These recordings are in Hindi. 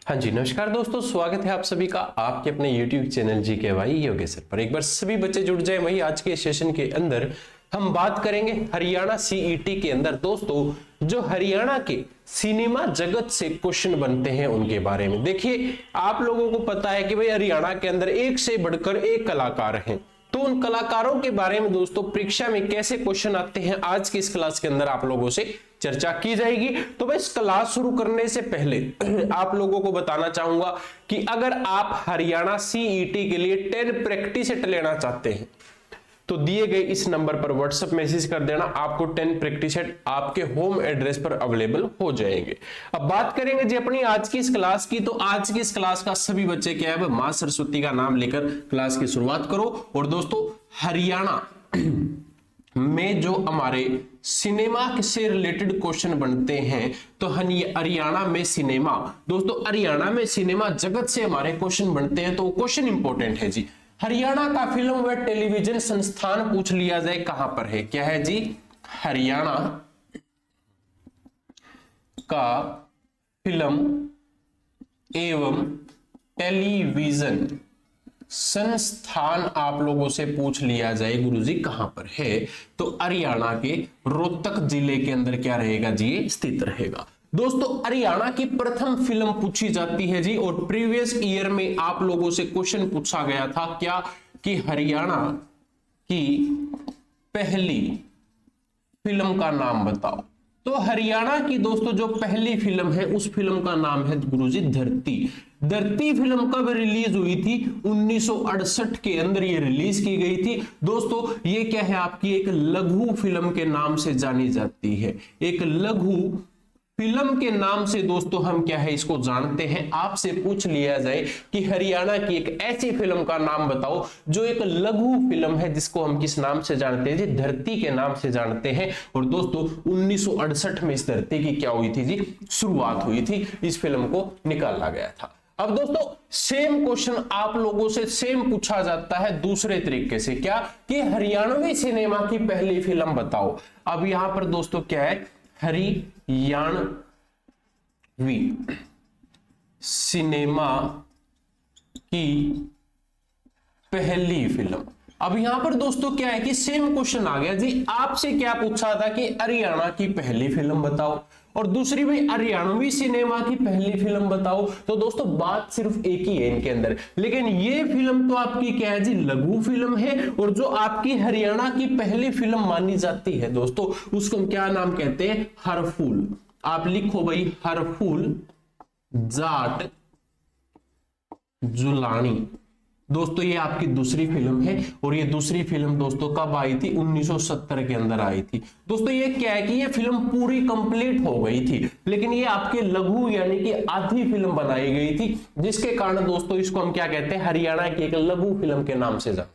हाँ जी, नमस्कार दोस्तों, स्वागत है आप सभी का आपके अपने YouTube चैनल जीके भाई योगेश्वर पर। एक बार सभी बच्चे जुड़ जाए वही आज के सेशन के अंदर हम बात करेंगे हरियाणा सीईटी के अंदर दोस्तों जो हरियाणा के सिनेमा जगत से क्वेश्चन बनते हैं उनके बारे में। देखिए, आप लोगों को पता है कि भाई हरियाणा के अंदर एक से बढ़कर एक कलाकार हैं, तो उन कलाकारों के बारे में दोस्तों परीक्षा में कैसे क्वेश्चन आते हैं आज की इस क्लास के अंदर आप लोगों से चर्चा की जाएगी। तो बस क्लास शुरू करने से पहले आप लोगों को बताना चाहूंगा कि अगर आप हरियाणा सीईटी के लिए 10 प्रैक्टिस सेट लेना चाहते हैं तो दिए गए इस नंबर पर व्हाट्सएप मैसेज कर देना, आपको 10 प्रैक्टिस सेट आपके होम एड्रेस पर अवेलेबल हो जाएंगे। अब बात करेंगे जी अपनी आज की इस क्लास की। तो आज की इस क्लास का सभी बच्चे क्या है, मां सरस्वती का नाम लेकर क्लास की शुरुआत करो। और दोस्तों हरियाणा में जो हमारे सिनेमा से रिलेटेड क्वेश्चन बनते हैं तो हरियाणा में सिनेमा, दोस्तों हरियाणा में सिनेमा जगत से हमारे क्वेश्चन बनते हैं तो क्वेश्चन इंपॉर्टेंट है जी। हरियाणा का फिल्म व टेलीविजन संस्थान पूछ लिया जाए कहां पर है, क्या है जी, हरियाणा का फिल्म एवं टेलीविजन संस्थान आप लोगों से पूछ लिया जाए गुरुजी कहां पर है, तो हरियाणा के रोहतक जिले के अंदर क्या रहेगा जी, ये स्थित रहेगा। दोस्तों हरियाणा की प्रथम फिल्म पूछी जाती है जी, और प्रीवियस ईयर में आप लोगों से क्वेश्चन पूछा गया था क्या, कि हरियाणा की पहली फिल्म का नाम बताओ। तो हरियाणा की दोस्तों जो पहली फिल्म है उस फिल्म का नाम है गुरुजी धरती। धरती फिल्म कब रिलीज हुई थी, 1968 के अंदर ये रिलीज की गई थी। दोस्तों ये क्या है, आपकी एक लघु फिल्म के नाम से जानी जाती है, एक लघु फिल्म के नाम से दोस्तों हम क्या है इसको जानते हैं। आपसे पूछ लिया जाए कि हरियाणा की एक ऐसी फिल्म का नाम बताओ जो एक लघु फिल्म है जिसको हम किस नाम से जानते हैं जी, धरती के नाम से जानते हैं। और दोस्तों 1968 में इस धरती की क्या हुई थी जी, शुरुआत हुई थी, इस फिल्म को निकाला गया था। अब दोस्तों सेम क्वेश्चन आप लोगों से सेम पूछा जाता है दूसरे तरीके से, क्या कि हरियाणवी सिनेमा की पहली फिल्म बताओ। अब यहां पर दोस्तों क्या है, हरियाणवी सिनेमा की पहली फिल्म। अब यहां पर दोस्तों क्या है कि सेम क्वेश्चन आ गया जी, आपसे क्या पूछा था कि हरियाणा की पहली फिल्म बताओ, और दूसरी भाई हरियाणवी सिनेमा की पहली फिल्म बताओ। तो दोस्तों बात सिर्फ एक ही है इनके अंदर, लेकिन ये फिल्म तो आपकी क्या है जी, लघु फिल्म है, और जो आपकी हरियाणा की पहली फिल्म मानी जाती है दोस्तों उसको हम क्या नाम कहते हैं, हरफूल। आप लिखो भाई हरफूल जाट जुलानी। दोस्तों ये आपकी दूसरी फिल्म है, और ये दूसरी फिल्म दोस्तों कब आई थी, 1970 के अंदर आई थी। दोस्तों ये क्या है कि ये फिल्म पूरी कंप्लीट हो गई थी, लेकिन ये आपके लघु यानी कि आधी फिल्म बनाई गई थी, जिसके कारण दोस्तों इसको हम क्या कहते हैं, हरियाणा की एक लघु फिल्म के नाम से जानते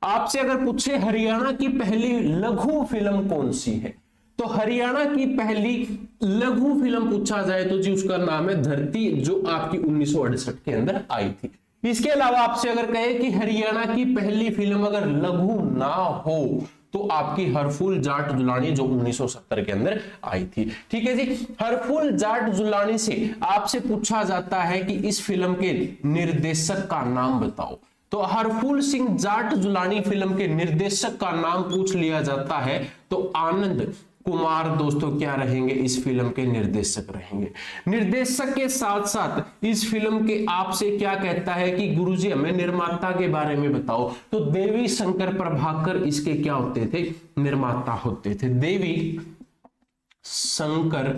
हैं। आपसे अगर पूछे हरियाणा की पहली लघु फिल्म कौन सी है, तो हरियाणा की पहली लघु फिल्म पूछा जाए तो जी उसका नाम है धरती, जो आपकी 1968 के अंदर आई थी। इसके अलावा आपसे अगर कहे कि हरियाणा की पहली फिल्म अगर लघु ना हो तो आपकी हरफूल जाट जुलानी, जो 1970 के अंदर आई थी। ठीक है जी, हरफूल जाट जुलानी से आपसे पूछा जाता है कि इस फिल्म के निर्देशक का नाम बताओ। तो हरफूल सिंह जाट जुलानी फिल्म के निर्देशक का नाम पूछ लिया जाता है तो आनंद कुमार दोस्तों क्या रहेंगे, इस फिल्म के निर्देशक रहेंगे। निर्देशक के साथ साथ इस फिल्म के आपसे क्या कहता है कि गुरुजी हमें निर्माता के बारे में बताओ, तो देवी शंकर प्रभाकर इसके क्या होते थे, निर्माता होते थे। देवी शंकर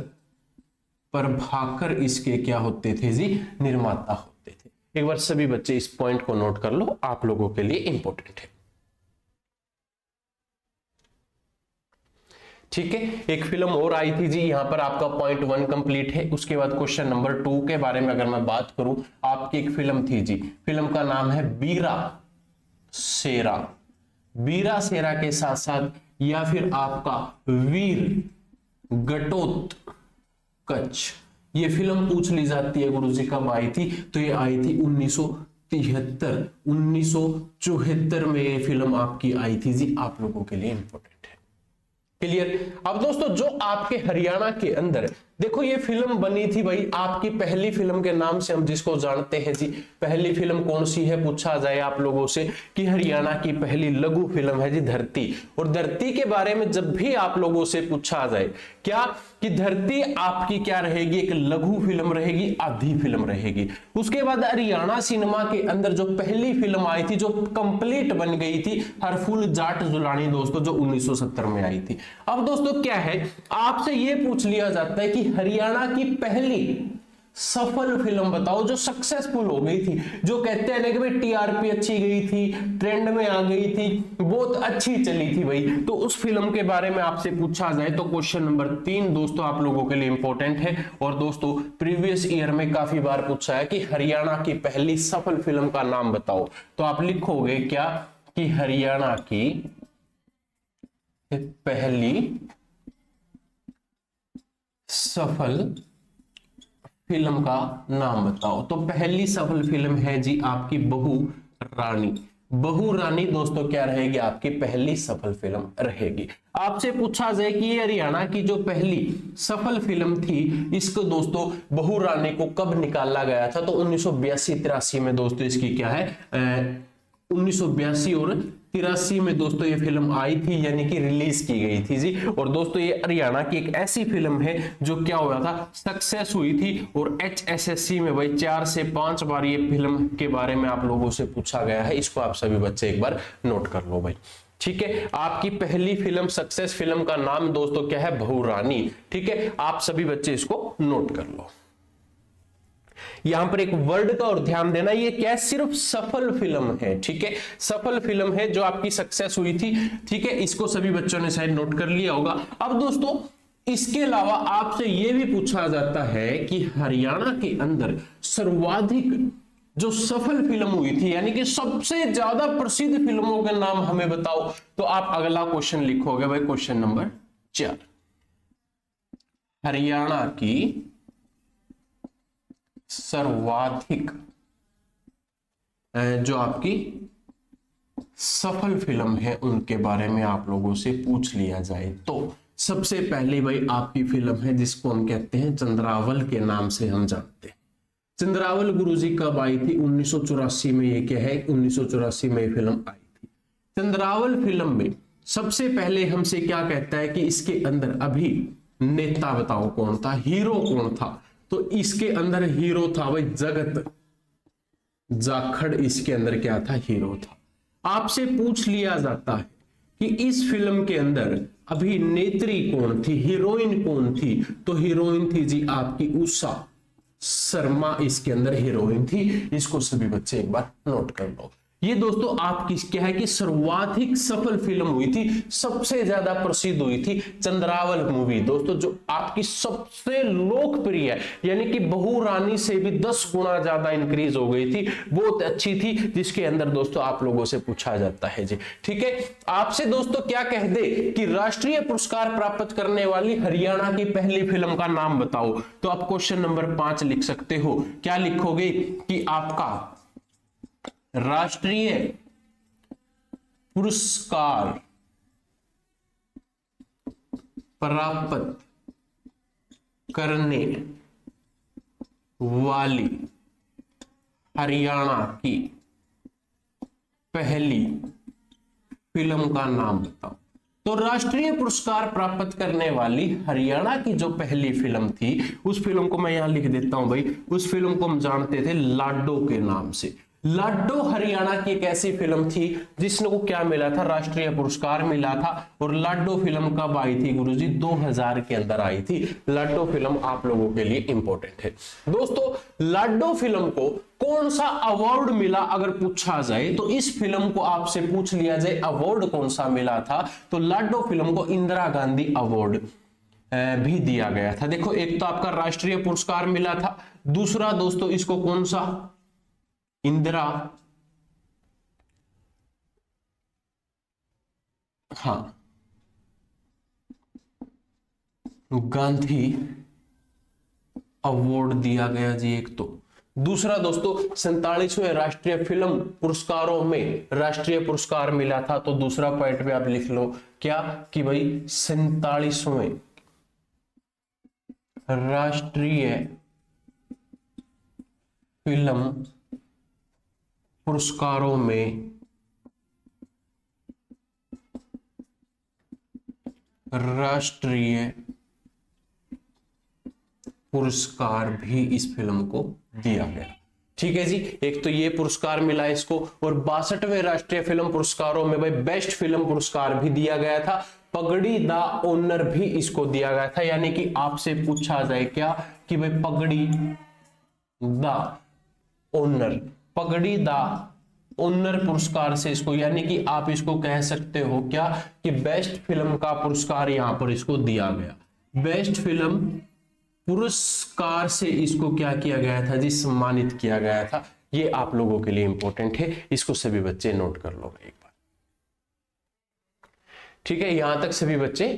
प्रभाकर इसके क्या होते थे जी, निर्माता होते थे। एक बार सभी बच्चे इस पॉइंट को नोट कर लो, आप लोगों के लिए इंपॉर्टेंट है। ठीक है, एक फिल्म और आई थी जी, यहां पर आपका पॉइंट 1 कंप्लीट है। उसके बाद क्वेश्चन नंबर 2 के बारे में अगर मैं बात करूं, आपकी एक फिल्म थी जी, फिल्म का नाम है बीरा शेरा। बीरा शेरा के साथ साथ या फिर आपका वीर घटोत्कच, ये फिल्म पूछ ली जाती है गुरुजी कब आई थी, तो ये आई थी 1973 में ये फिल्म आपकी आई थी जी, आप लोगों के लिए इंपॉर्टेंट है। क्लियर। अब दोस्तों जो आपके हरियाणा के अंदर देखो ये फिल्म बनी थी भाई आपकी पहली फिल्म के नाम से हम जिसको जानते हैं जी, पहली फिल्म कौन सी है पूछा जाए आप लोगों से कि हरियाणा की पहली लघु फिल्म है जी धरती। और धरती के बारे में जब भी आप लोगों से पूछा जाए क्या कि धरती आपकी क्या रहेगी, एक लघु फिल्म रहेगी, आधी फिल्म रहेगी। उसके बाद हरियाणा सिनेमा के अंदर जो पहली फिल्म आई थी जो कंप्लीट बन गई थी हर फूल जाट जुलानी दोस्तों, जो 1970 में आई थी। अब दोस्तों क्या है आपसे ये पूछ लिया जाता है कि हरियाणा की पहली सफल फिल्म बताओ जो सक्सेसफुल हो गई थी, जो कहते हैं ना कि भाई टीआरपी अच्छी गई थी, ट्रेंड में आ गई थी, बहुत अच्छी चली थी भाई, तो उस फिल्म के बारे में आपसे पूछा जाए तो क्वेश्चन नंबर 3 दोस्तों आप लोगों के लिए इंपॉर्टेंट है। और दोस्तों प्रीवियस ईयर में काफी बार पूछा है कि हरियाणा की पहली सफल फिल्म का नाम बताओ, तो आप लिखोगे क्या कि हरियाणा की पहली सफल फिल्म का नाम बताओ। तो पहली सफल फिल्म है जी आपकी बहू रानी। बहू रानी दोस्तों क्या रहेगी आपकी पहली सफल फिल्म रहेगी। आपसे पूछा जाए कि ये हरियाणा की जो पहली सफल फिल्म थी इसको दोस्तों बहू रानी को कब निकाला गया था, तो 1982-83 में दोस्तों इसकी क्या है 1982 और 83 में दोस्तों ये फिल्म आई थी, यानी कि रिलीज की गई थी जी। और दोस्तों ये हरियाणा की एक ऐसी फिल्म है जो क्या हुआ था सक्सेस हुई थी। और HSSC में भाई 4 से 5 बार ये फिल्म के बारे में आप लोगों से पूछा गया है, इसको आप सभी बच्चे एक बार नोट कर लो भाई, ठीक है। आपकी पहली फिल्म सक्सेस फिल्म का नाम दोस्तों क्या है बहू रानी, ठीक है, आप सभी बच्चे इसको नोट कर लो। यहां पर एक वर्ड का और ध्यान देना, ये क्या है सिर्फ सफल फिल्म है, ठीक है, सफल फिल्म है जो आपकी सक्सेस हुई थी, ठीक है, इसको सभी बच्चों ने शायद नोट कर लिया होगा। अब दोस्तों इसके अलावा आपसे यह भी पूछा जाता है कि हरियाणा के अंदर सर्वाधिक जो सफल फिल्म हुई थी यानी कि सबसे ज्यादा प्रसिद्ध फिल्मों के नाम हमें बताओ, तो आप अगला क्वेश्चन लिखोगे भाई क्वेश्चन नंबर 4। हरियाणा की सर्वाधिक जो आपकी सफल फिल्म है उनके बारे में आप लोगों से पूछ लिया जाए तो सबसे पहले भाई आपकी फिल्म है जिसको हम कहते हैं चंद्रावल के नाम से हम जानते हैं। चंद्रावल गुरुजी कब आई थी 1984 में, ये क्या है 1984 में फिल्म आई थी। चंद्रावल फिल्म में सबसे पहले हमसे क्या कहता है कि इसके अंदर अभी नेता बताओ कौन था, हीरो कौन था, तो इसके अंदर हीरो था भाई जगत जाखड़, इसके अंदर क्या था हीरो था। आपसे पूछ लिया जाता है कि इस फिल्म के अंदर अभिनेत्री कौन थी, हीरोइन कौन थी, तो हीरोइन थी जी आपकी उषा शर्मा, इसके अंदर हीरोइन थी, इसको सभी बच्चे एक बार नोट कर लो। ये दोस्तों आपकी क्या है कि सर्वाधिक सफल फिल्म हुई थी, सबसे ज्यादा प्रसिद्ध हुई थी चंद्रावल मूवी दोस्तों, जो आपकी सबसे लोकप्रिय है, यानी कि बहू रानी से भी 10 गुना ज्यादा इंक्रीज हो गई थी, बहुत अच्छी थी, जिसके अंदर दोस्तों आप लोगों से पूछा जाता है जी, ठीक है। आपसे दोस्तों क्या कह दे कि राष्ट्रीय पुरस्कार प्राप्त करने वाली हरियाणा की पहली फिल्म का नाम बताओ, तो आप क्वेश्चन नंबर 5 लिख सकते हो। क्या लिखोगे कि आपका राष्ट्रीय पुरस्कार प्राप्त करने वाली हरियाणा की पहली फिल्म का नाम बताओ। तो राष्ट्रीय पुरस्कार प्राप्त करने वाली हरियाणा की जो पहली फिल्म थी उस फिल्म को मैं यहां लिख देता हूं भाई, उस फिल्म को हम जानते थे लाडो के नाम से। लाडो हरियाणा की एक ऐसी फिल्म थी जिसने को क्या मिला था राष्ट्रीय पुरस्कार मिला था। और लाडो फिल्म कब आई थी गुरुजी 2000 के अंदर आई थी। लाडो फिल्म आप लोगों के लिए इंपॉर्टेंट है दोस्तों। लाडो फिल्म को कौन सा अवार्ड मिला अगर पूछा जाए तो इस फिल्म को आपसे पूछ लिया जाए अवार्ड कौन सा मिला था, तो लाडो फिल्म को इंदिरा गांधी अवार्ड भी दिया गया था। देखो एक तो आपका राष्ट्रीय पुरस्कार मिला था, दूसरा दोस्तों इसको कौन सा इंदिरा गांधी अवार्ड दिया गया जी एक तो। दूसरा दोस्तों 47वें राष्ट्रीय फिल्म पुरस्कारों में राष्ट्रीय पुरस्कार मिला था, तो दूसरा पॉइंट पे आप लिख लो क्या कि भाई 47वें राष्ट्रीय फिल्म पुरस्कारों में राष्ट्रीय पुरस्कार भी इस फिल्म को दिया गया। ठीक है जी, एक तो ये पुरस्कार मिला इसको, और 62वें राष्ट्रीय फिल्म पुरस्कारों में भाई बेस्ट फिल्म पुरस्कार भी दिया गया था, पगड़ी द ऑनर भी इसको दिया गया था। यानी कि आपसे पूछा जाए क्या कि भाई पगड़ी द ऑनर, पगड़ी द ऑनर पुरस्कार से इसको, यानी कि आप इसको कह सकते हो क्या कि बेस्ट फिल्म का पुरस्कार यहां पर इसको दिया गया। बेस्ट फिल्म पुरस्कार से इसको क्या किया गया था जी, सम्मानित किया गया था। ये आप लोगों के लिए इंपॉर्टेंट है, इसको सभी बच्चे नोट कर लो एक बार। ठीक है, यहां तक सभी बच्चे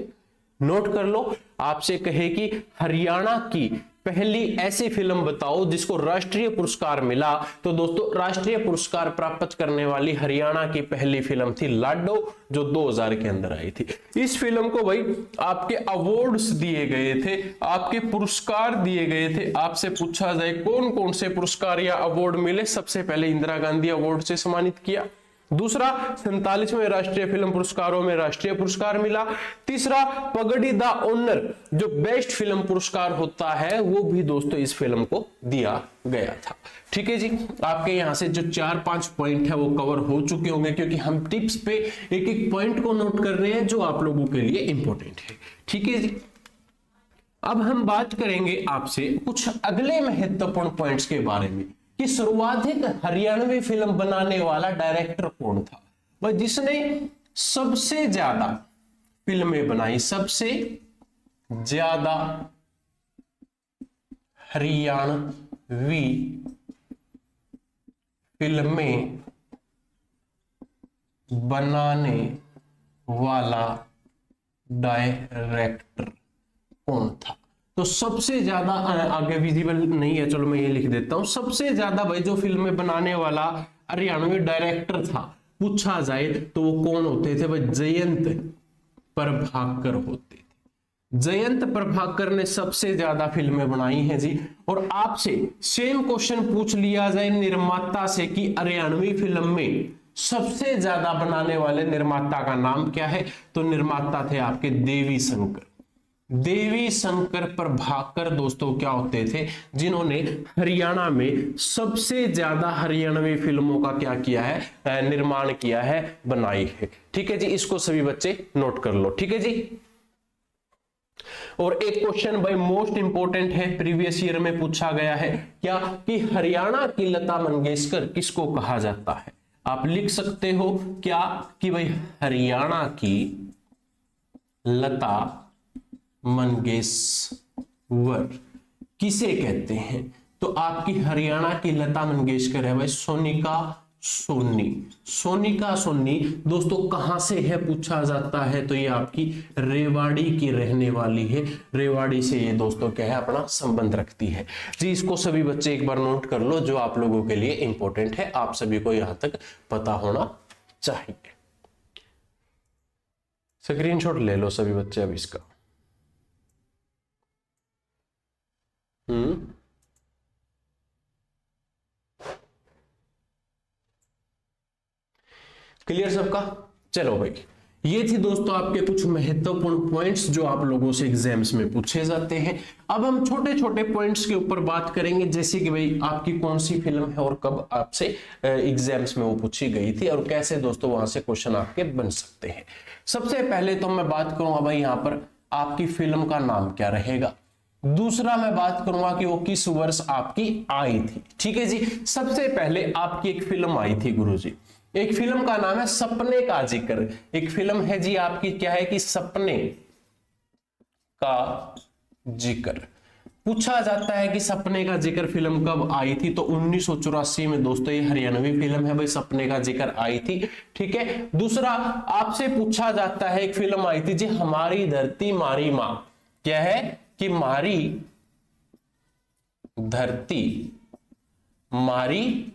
नोट कर लो। आपसे कहे कि हरियाणा की पहली ऐसी फिल्म बताओ जिसको राष्ट्रीय पुरस्कार मिला, तो दोस्तों राष्ट्रीय पुरस्कार प्राप्त करने वाली हरियाणा की पहली फिल्म थी लाडो, जो 2000 के अंदर आई थी। इस फिल्म को भाई आपके अवार्ड्स दिए गए थे, आपके पुरस्कार दिए गए थे। आपसे पूछा जाए कौन कौन से पुरस्कार या अवार्ड मिले, सबसे पहले इंदिरा गांधी अवार्ड से सम्मानित किया। दूसरा, 47वें राष्ट्रीय फिल्म पुरस्कारों में राष्ट्रीय पुरस्कार मिला। तीसरा, पगड़ी द ऑनर जो बेस्ट फिल्म पुरस्कार होता है वो भी दोस्तों इस फिल्म को दिया गया था। ठीक है जी, आपके यहां से जो 4-5 पॉइंट है वो कवर हो चुके होंगे, क्योंकि हम टिप्स पे एक एक पॉइंट को नोट कर रहे हैं जो आप लोगों के लिए इंपॉर्टेंट है। ठीक है जी, अब हम बात करेंगे आपसे कुछ अगले महत्वपूर्ण पॉइंट्स के बारे में कि सर्वाधिक हरियाणवी फिल्म बनाने वाला डायरेक्टर कौन था, वह जिसने सबसे ज्यादा फिल्में बनाई, सबसे ज्यादा हरियाणवी फिल्में बनाने वाला डायरेक्टर कौन था। तो सबसे ज्यादा, आगे विजिबल नहीं है, चलो मैं ये लिख देता हूं, सबसे ज्यादा भाई जो फिल्में बनाने वाला हरियाणवी डायरेक्टर था पूछा जाए तो वो कौन होते थे भाई, जयंत प्रभाकर होते थे। जयंत प्रभाकर ने सबसे ज्यादा फिल्में बनाई हैं जी। और आपसे सेम क्वेश्चन पूछ लिया जाए निर्माता से कि हरियाणवी फिल्म में सबसे ज्यादा बनाने वाले निर्माता का नाम क्या है, तो निर्माता थे आपके देवी शंकर। देवी शंकर प्रभाकर दोस्तों क्या होते थे, जिन्होंने हरियाणा में सबसे ज्यादा हरियाणवी फिल्मों का क्या किया है, निर्माण किया है, बनाई है। ठीक है जी, इसको सभी बच्चे नोट कर लो। ठीक है जी, और एक क्वेश्चन भाई मोस्ट इंपोर्टेंट है, प्रीवियस ईयर में पूछा गया है क्या कि हरियाणा की लता मंगेशकर किसको कहा जाता है। आप लिख सकते हो क्या कि भाई हरियाणा की लता मंगेशकर किसे कहते हैं, तो आपकी हरियाणा की लता मंगेशकर है भाई सोनिका सोनी। सोनिका सोनी दोस्तों कहां से है पूछा जाता है, तो ये आपकी रेवाड़ी की रहने वाली है। रेवाड़ी से ये दोस्तों क्या है, अपना संबंध रखती है जी। इसको सभी बच्चे एक बार नोट कर लो, जो आप लोगों के लिए इंपॉर्टेंट है, आप सभी को यहां तक पता होना चाहिए। स्क्रीनशॉट ले लो सभी बच्चे अब इसका। क्लियर सबका। चलो भाई, ये थी दोस्तों आपके कुछ महत्वपूर्ण पॉइंट्स जो आप लोगों से एग्जाम्स में पूछे जाते हैं। अब हम छोटे छोटे पॉइंट्स के ऊपर बात करेंगे, जैसे कि भाई आपकी कौन सी फिल्म है और कब आपसे एग्जाम्स में वो पूछी गई थी और कैसे दोस्तों वहां से क्वेश्चन आपके बन सकते हैं। सबसे पहले तो मैं बात करूंगा भाई यहाँ पर आपकी फिल्म का नाम क्या रहेगा। दूसरा मैं बात करूंगा कि वो किस वर्ष आपकी आई थी। ठीक है जी, सबसे पहले आपकी एक फिल्म आई थी गुरुजी, एक फिल्म का नाम है सपने का जिक्र। एक फिल्म है जी आपकी क्या है कि सपने का जिक्र। पूछा जाता है कि सपने का जिक्र फिल्म कब आई थी, तो 1984 में दोस्तों ये हरियाणवी फिल्म है भाई, सपने का जिक्र आई थी। ठीक है, दूसरा आपसे पूछा जाता है एक फिल्म आई थी जी हमारी धरती मारी मां। क्या है कि मारी धरती मारी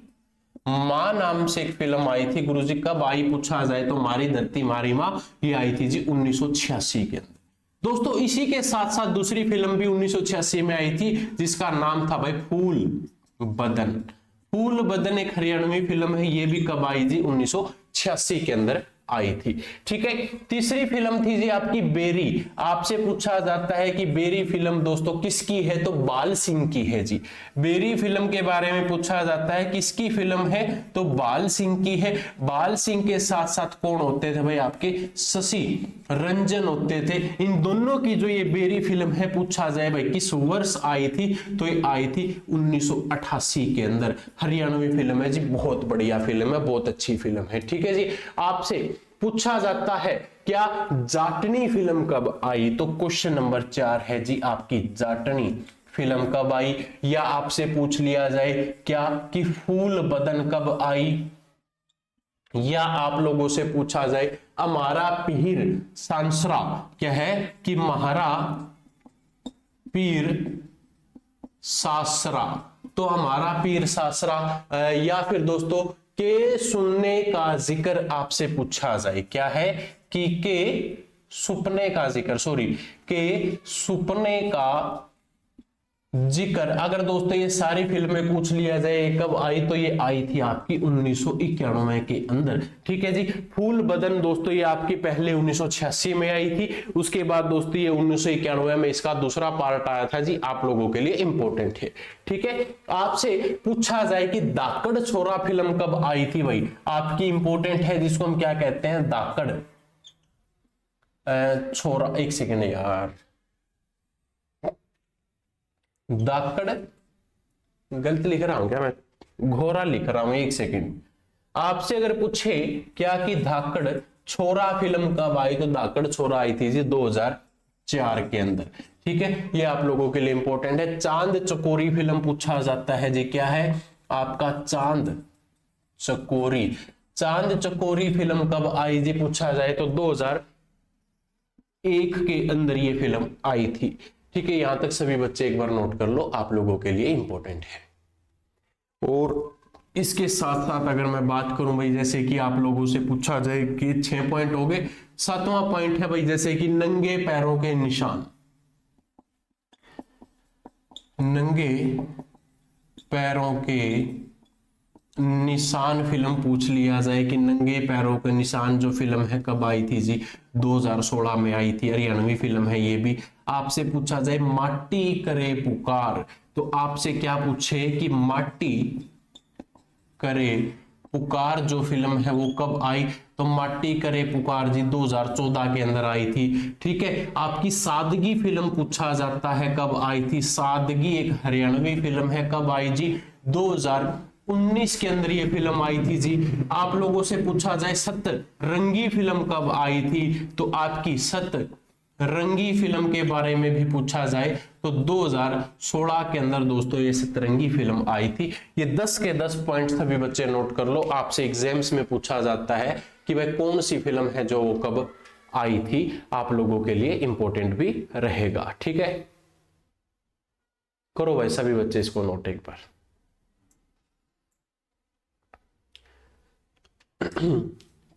मां नाम से एक फिल्म आई थी गुरुजी, कब आई पूछा जाए तो मारी धरती मारी मां ये आई थी जी 1986 के अंदर। दोस्तों इसी के साथ साथ दूसरी फिल्म भी 1986 में आई थी जिसका नाम था भाई फूल बदन। फूल बदन एक हरियाणवी फिल्म है, ये भी कब आई जी? 1986 के अंदर आई थी। ठीक है, तीसरी फिल्म थी जी आपकी बेरी। आपसे पूछा जाता है कि बेरी फिल्म दोस्तों किसकी है, तो बाल सिंह की है जी। बेरी फिल्म के बारे में पूछा जाता है किसकी फिल्म है, तो बाल सिंह की है। बाल सिंह के साथ साथ कौन होते थे भाई? आपके शशि रंजन होते थे। इन दोनों की जो ये बेरी फिल्म है, पूछा जाए भाई किस वर्ष आई थी, तो ये आई थी 1988 के अंदर। हरियाणवी फिल्म है जी, बहुत बढ़िया फिल्म है, बहुत अच्छी फिल्म है। ठीक है जी, आपसे पूछा जाता है क्या जाटनी फिल्म कब आई, तो क्वेश्चन नंबर 4 है जी आपकी जाटनी फिल्म कब आई। या आपसे पूछ लिया जाए क्या कि फूल बदन कब आई, या आप लोगों से पूछा जाए हमारा पीर सांसरा क्या है कि महारा पीर सासरा, तो हमारा पीर सासरा। या फिर दोस्तों के सुनने का जिक्र आपसे पूछा जाए, क्या है कि के सुपने का जिक्र, सॉरी के सुपने का जिक्र। अगर दोस्तों ये सारी फिल्में पूछ लिया जाए कब आई, तो ये आई थी आपकी 1991 के अंदर। ठीक है जी, फूल बदन दोस्तों ये आपकी पहले 1986 में आई थी, उसके बाद दोस्तों ये 1991 में इसका दूसरा पार्ट आया था जी, आप लोगों के लिए इंपॉर्टेंट है। ठीक है, आपसे पूछा जाए कि दाकड़ छोरा फिल्म कब आई थी भाई, आपकी इंपॉर्टेंट है, जिसको हम क्या कहते हैं? दाकड़ छोरा। एक सेकेंड यार, दाकड़ गलत लिख रहा हूं क्या मैं? घोरा लिख रहा हूं, एक सेकंड। आपसे अगर पूछे क्या कि धाकड़ छोरा फिल्म कब आई, तो धाकड़ छोरा आई थी जी 2004 के अंदर। ठीक है, ये आप लोगों के लिए इंपॉर्टेंट है। चांद चकोरी फिल्म पूछा जाता है जी, क्या है आपका? चांद चकोरी। चांद चकोरी फिल्म कब आई जी पूछा जाए, तो 2001 के अंदर ये फिल्म आई थी। ठीक है, यहां तक सभी बच्चे एक बार नोट कर लो, आप लोगों के लिए इंपॉर्टेंट है। और इसके साथ साथ अगर मैं बात करूं भाई, जैसे कि आप लोगों से पूछा जाए कि 6 पॉइंट हो गए, 7वां पॉइंट है भाई जैसे कि नंगे पैरों के निशान। नंगे पैरों के निशान फिल्म पूछ लिया जाए कि नंगे पैरों के निशान जो फिल्म है कब आई थी जी? 2016 में आई थी, हरियाणवी फिल्म है ये भी। आपसे पूछा जाए माटी करे पुकार, तो आपसे क्या पूछे कि माटी करे पुकार जो फिल्म है वो कब आई, तो माटी करे पुकार जी 2014 के अंदर आई थी। ठीक है, आपकी सादगी फिल्म पूछा जाता है कब आई थी? सादगी एक हरियाणवी फिल्म है, कब आई जी? 2019 के अंदर ये फिल्म आई थी जी। आप लोगों से पूछा जाए सतरंगी फिल्म कब आई थी, तो आपकी सतरंगी फिल्म के बारे में भी पूछा जाए तो 2016 के अंदर दोस्तों ये सतरंगी फिल्म आई थी। ये 10 के 10 पॉइंट्स सभी बच्चे नोट कर लो, आपसे एग्जाम्स में पूछा जाता है कि भाई कौन सी फिल्म है जो वो कब आई थी, आप लोगों के लिए इंपॉर्टेंट भी रहेगा। ठीक है, करो भाई सभी बच्चे इसको नोट एक बार।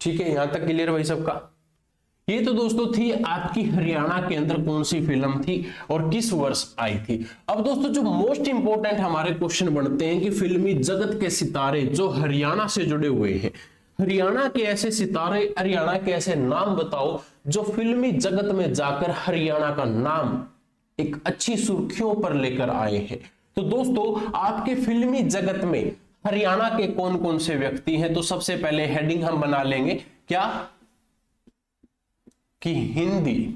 ठीक है, यहां तक क्लियर भाई सबका? ये तो दोस्तों थी आपकी हरियाणा के अंदर कौन सी फिल्म थी और किस वर्ष आई थी। अब दोस्तों जो मोस्ट इंपॉर्टेंट हमारे क्वेश्चन बनते हैं कि फिल्मी जगत के सितारे जो हरियाणा से जुड़े हुए हैं, हरियाणा के ऐसे सितारे, हरियाणा के ऐसे नाम बताओ जो फिल्मी जगत में जाकर हरियाणा का नाम एक अच्छी सुर्खियों पर लेकर आए हैं। तो दोस्तों आपके फिल्मी जगत में हरियाणा के कौन कौन से व्यक्ति हैं, तो सबसे पहले हेडिंग हम बना लेंगे क्या कि हिंदी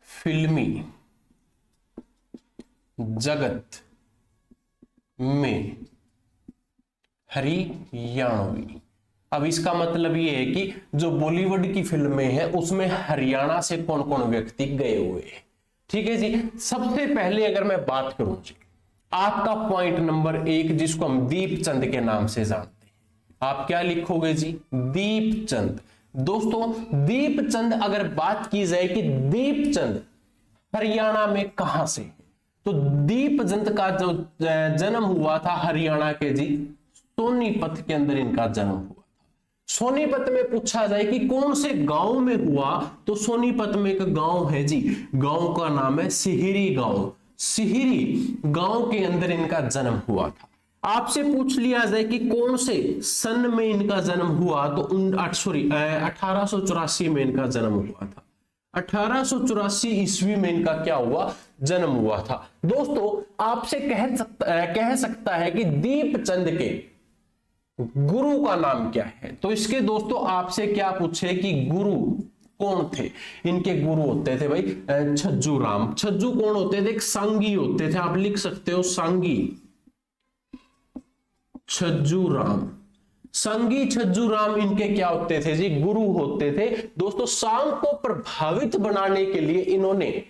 फिल्मी जगत में हरियाणवी। अब इसका मतलब यह है कि जो बॉलीवुड की फिल्में हैं उसमें हरियाणा से कौन कौन व्यक्ति गए हुए हैं। ठीक है जी, सबसे पहले अगर मैं बात करूं जी, आपका पॉइंट नंबर 1 जिसको हम दीपचंद के नाम से जानते हैं, आप क्या लिखोगे जी? दीपचंद। दोस्तों दीपचंद अगर बात की जाए कि दीपचंद हरियाणा में कहां से, तो दीपचंद का जो जन्म हुआ था हरियाणा के जी सोनीपत के अंदर इनका जन्म हुआ था। सोनीपत में पूछा जाए कि कौन से गांव में हुआ, तो सोनीपत में एक गांव है जी, गांव का नाम है सिहिरी गांव। सिहिरी गांव के अंदर इनका जन्म हुआ था। आपसे पूछ लिया जाए कि कौन से सन में इनका जन्म हुआ, तो 1884 में इनका जन्म हुआ था। 1884 ईस्वी में इनका क्या हुआ, जन्म हुआ था। दोस्तों आपसे कह सकता है कि दीपचंद के गुरु का नाम क्या है, तो इसके दोस्तों आपसे क्या पूछे कि गुरु कौन थे। इनके गुरु होते थे भाई छज्जू राम। छज्जू कौन होते थे, एक सांगी होते थे, आप लिख सकते हो सांगी छज्जू राम। संगी छज्जू राम इनके क्या होते थे जी, गुरु होते थे। दोस्तों सांग को प्रभावित बनाने के लिए इन्होंने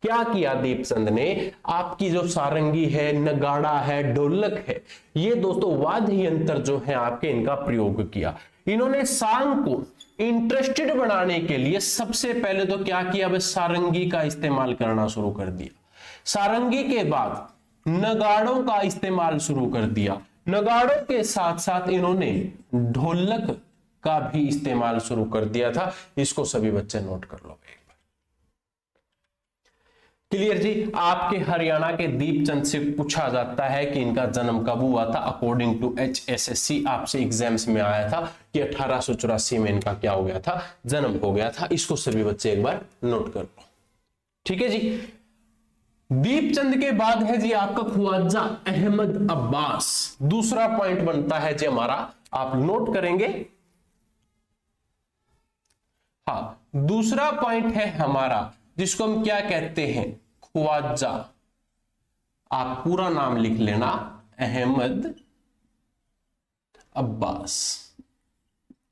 क्या किया, दीपचंद ने आपकी जो सारंगी है, नगाड़ा है, ढोलक है, ये दोस्तों वाद्य यंत्र जो है आपके, इनका प्रयोग किया। इन्होंने सांग को इंटरेस्टेड बनाने के लिए सबसे पहले तो क्या किया, बस सारंगी का इस्तेमाल करना शुरू कर दिया। सारंगी के बाद नगाड़ों का इस्तेमाल शुरू कर दिया। नगाड़ों के साथ साथ इन्होंने ढोलक का भी इस्तेमाल शुरू कर दिया था। इसको सभी बच्चे नोट कर लो एक बार। क्लियर जी। आपके हरियाणा के दीपचंद से पूछा जाता है कि इनका जन्म कब हुआ था। अकॉर्डिंग टू HSSC आपसे एग्जाम्स में आया था कि 1884 में इनका क्या हो गया था, जन्म हो गया था। इसको सभी बच्चे एक बार नोट कर लो। ठीक है जी। दीपचंद के बाद है जी आपका ख्वाजा अहमद अब्बास। दूसरा पॉइंट बनता है जी हमारा, आप नोट करेंगे। हाँ, दूसरा पॉइंट है हमारा जिसको हम क्या कहते हैं, ख्वाजा। आप पूरा नाम लिख लेना, अहमद अब्बास।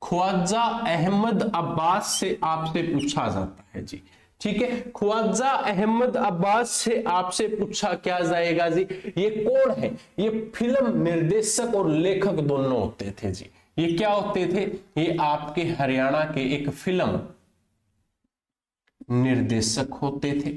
ख्वाजा अहमद अब्बास से आपसे पूछा जाता है जी। ठीक है, ख्वाजा अहमद अब्बास से आपसे पूछा क्या जाएगा जी, ये कौन है। ये फिल्म निर्देशक और लेखक दोनों होते थे जी। ये क्या होते थे, ये आपके हरियाणा के एक फिल्म निर्देशक होते थे।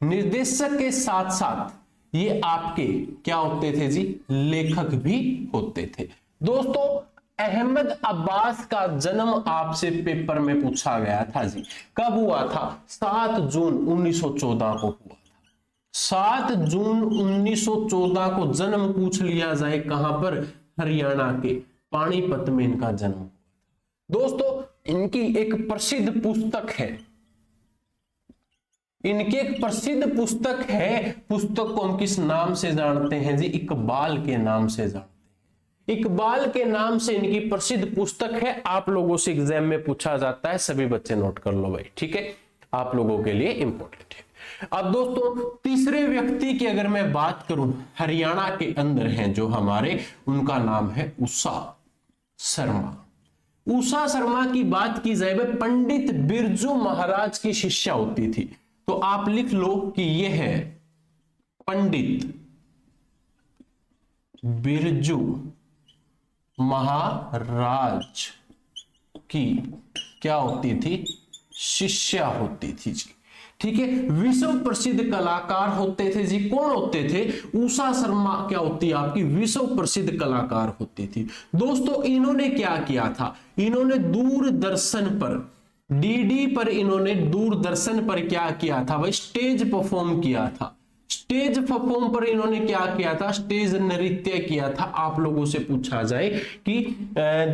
निर्देशक के साथ साथ ये आपके क्या होते थे जी, लेखक भी होते थे। दोस्तों अहमद अब्बास का जन्म आपसे पेपर में पूछा गया था जी। कब हुआ था, 7 जून 1914 को हुआ था। 7 जून 1914 को जन्म पूछ लिया जाए, कहां पर, हरियाणा के पानीपत में इनका जन्म हुआ था। दोस्तों इनकी एक प्रसिद्ध पुस्तक है, इनकी एक प्रसिद्ध पुस्तक है। पुस्तक को हम किस नाम से जानते हैं जी, इकबाल के नाम से जानते हैं। इकबाल के नाम से इनकी प्रसिद्ध पुस्तक है। आप लोगों से एग्जाम में पूछा जाता है, सभी बच्चे नोट कर लो भाई। ठीक है, आप लोगों के लिए इंपॉर्टेंट है। अब दोस्तों तीसरे व्यक्ति की अगर मैं बात करूं, हरियाणा के अंदर हैं जो हमारे, उनका नाम है उषा शर्मा। उषा शर्मा की बात की जाए, वह पंडित बिरजू महाराज की शिष्या होती थी। तो आप लिख लो कि यह है पंडित बिरजू महाराज की क्या होती थी, शिष्या होती थी जी। ठीक है, विश्व प्रसिद्ध कलाकार होते थे जी। कौन होते थे, उषा शर्मा क्या होती है आपकी, विश्व प्रसिद्ध कलाकार होती थी। दोस्तों इन्होंने क्या किया था, इन्होंने दूरदर्शन पर, डीडी पर, इन्होंने दूरदर्शन पर क्या किया था भाई, स्टेज परफॉर्म किया था। स्टेज परफॉर्म पर इन्होंने क्या किया था, स्टेज नृत्य किया था। आप लोगों से पूछा जाए कि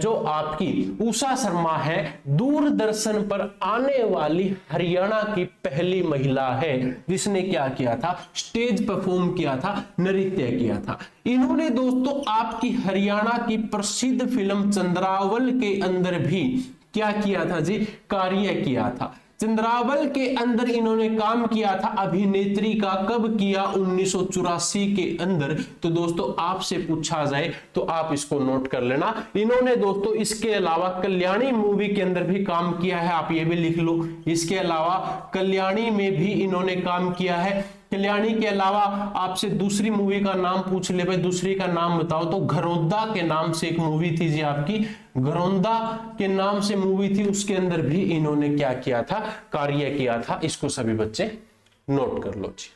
जो आपकी उषा शर्मा है, दूरदर्शन पर आने वाली हरियाणा की पहली महिला है जिसने क्या किया था, स्टेज परफॉर्म किया था, नृत्य किया था। इन्होंने दोस्तों आपकी हरियाणा की प्रसिद्ध फिल्म चंद्रावल के अंदर भी क्या किया था जी, कार्य किया था। चंद्रावल के अंदर इन्होंने काम किया था अभिनेत्री का। कब किया, 1984 के अंदर। तो दोस्तों आपसे पूछा जाए तो आप इसको नोट कर लेना। इन्होंने दोस्तों इसके अलावा कल्याणी मूवी के अंदर भी काम किया है, आप ये भी लिख लो। इसके अलावा कल्याणी में भी इन्होंने काम किया है। कल्याणी के अलावा आपसे दूसरी मूवी का नाम पूछ ले भाई, दूसरी का नाम बताओ, तो घरौंदा के नाम से एक मूवी थी जी आपकी, घरौंदा के नाम से मूवी थी, उसके अंदर भी इन्होंने क्या किया था, कार्य किया था। इसको सभी बच्चे नोट कर लो जी।